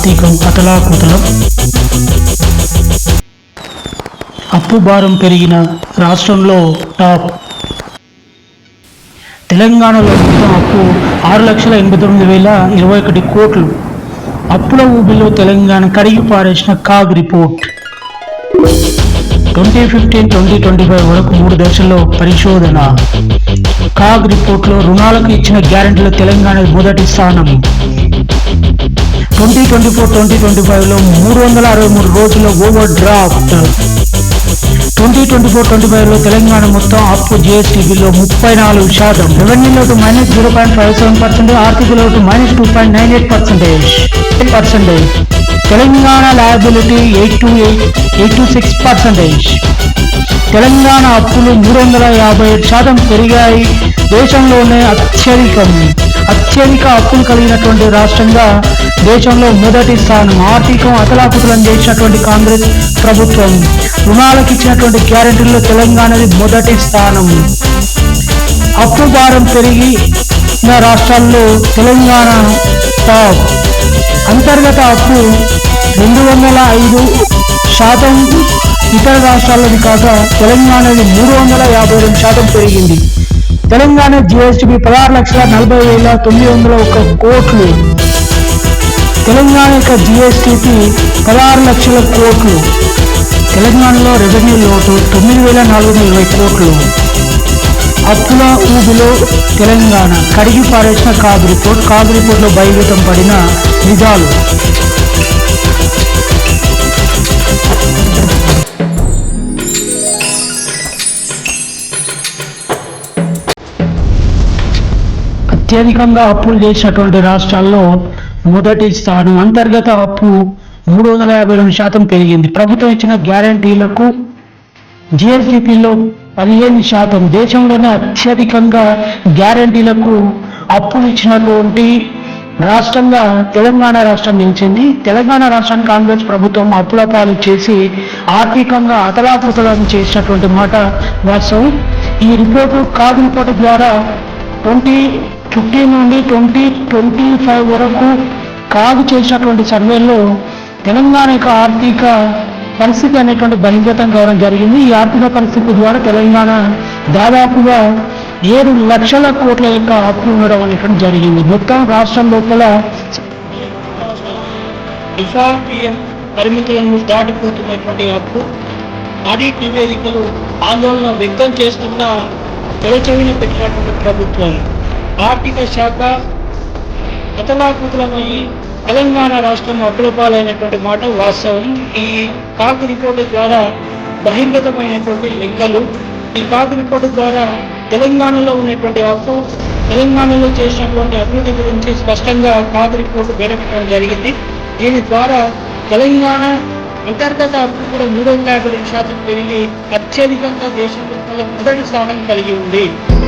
ఆర్థికం అతలాకుతలం. అప్పు భారం పెరిగిన రాష్ట్రంలో టాప్. తెలంగాణలో మొత్తం అప్పు 6,89,021 కోట్లు. అప్పుల ఊబిలో తెలంగాణ కడిగి పారేసిన కాగ్ రిపోర్ట్. 2015-2025 వరకు 3 దశల్లో పరిశోధన. కాగ్ రిపోర్ట్లో రుణాలకు ఇచ్చిన గ్యారెంటీలో తెలంగాణ మొదటి స్థానం. 2024-2025లో 363 రోజుల్లో ఓవర్ డ్రాఫ్ట్. 2024-25లో తెలంగాణ మొత్తం అప్పు జీఎస్టీ బిల్లో 34%. రెవెన్యూ లోటు -0.57%, ఆర్థిక లోటు -2.98%. తెలంగాణ లయబిలిటీ 8.6%. తెలంగాణ అప్పులు 357% పెరిగాయి. దేశంలోనే అత్యధిక అప్పులు కలిగినటువంటి రాష్ట్రంగా దేశంలో మొదటి స్థానం. ఆర్థికం అతలాకుతలం చేసినటువంటి కాంగ్రెస్ ప్రభుత్వం రుణాలకు ఇచ్చినటువంటి గ్యారెంటీల్లో తెలంగాణది మొదటి స్థానం. అప్పు భారం పెరిగిన రాష్ట్రాల్లో తెలంగాణ టాప్. అంతర్గత అప్పు 205%, ఇతర రాష్ట్రాలది కాక తెలంగాణది 352% పెరిగింది. తెలంగాణ జిఎస్టిపి 16,40,901 కోట్లు. తెలంగాణ యొక్క జిఎస్టిపి 16 లక్షల కోట్లు. తెలంగాణలో రెవెన్యూ లోటు 9,420 కోట్లు. అప్పుల ఊబిలో తెలంగాణ కడిగి పారేసిన కాగ్ రిపోర్ట్. కాగ్ రిపోర్ట్లో బహిర్గతం పడిన నిజాలు. అత్యధికంగా అప్పులు చేసినటువంటి రాష్ట్రాల్లో మొదటి స్థానం. అంతర్గత అప్పు 352% పెరిగింది. ప్రభుత్వం ఇచ్చిన గ్యారంటీలకు జిఎస్డిపిలో 15%. దేశంలోనే అత్యధికంగా గ్యారంటీలకు అప్పులు ఇచ్చినటువంటి రాష్ట్రంగా తెలంగాణ రాష్ట్రం నిలిచింది. తెలంగాణ రాష్ట్రాన్ని కాంగ్రెస్ ప్రభుత్వం అప్పుల పాలు చేసి ఆర్థికంగా అతలాకుతలం చేసినటువంటి మాట వాస్తవం. ఈ రిపోర్టు కాగ్ రిపోర్టు ద్వారా 2015 నుండి 2025 వరకు కాగ్ చేసినటువంటి సర్వేలో తెలంగాణ యొక్క ఆర్థిక పరిస్థితి అనేటువంటి బహిర్గతం కావడం జరిగింది. ఈ ఆర్థిక పరిస్థితి ద్వారా తెలంగాణ దాదాపుగా 7 లక్షల కోట్ల యొక్క అప్పు ఉండడం అనేటువంటి జరిగింది. మొత్తం రాష్ట్రం లోపల ఎఫ్ఆర్పిఎం పరిమితులను దాటిపోతున్నటువంటి అప్పు. ఆడిట్ నివేదికలు ఆందోళన వ్యక్తం చేస్తున్న తెరచెవిన పెట్టినటువంటి ప్రభుత్వం. ఆర్థిక శాఖ అతలాకుతలమయ్యి తెలంగాణ రాష్ట్రం అప్పుల పాలైనటువంటి మాట వాస్తవం. ఈ కాగ్ రిపోర్టు ద్వారా బహిర్గతమైనటువంటి లెక్కలు. ఈ కాగ్ రిపోర్టు ద్వారా తెలంగాణలో ఉన్నటువంటి అప్పు, తెలంగాణలో చేసినటువంటి అభివృద్ధి గురించి స్పష్టంగా కాగ్ రిపోర్టు బయటపెట్టడం జరిగింది. దీని ద్వారా తెలంగాణ అంతర్గత అప్పు కూడా 352% పెరిగి అత్యధికంగా దేశంలో మొదటి స్థానం కలిగి ఉంది.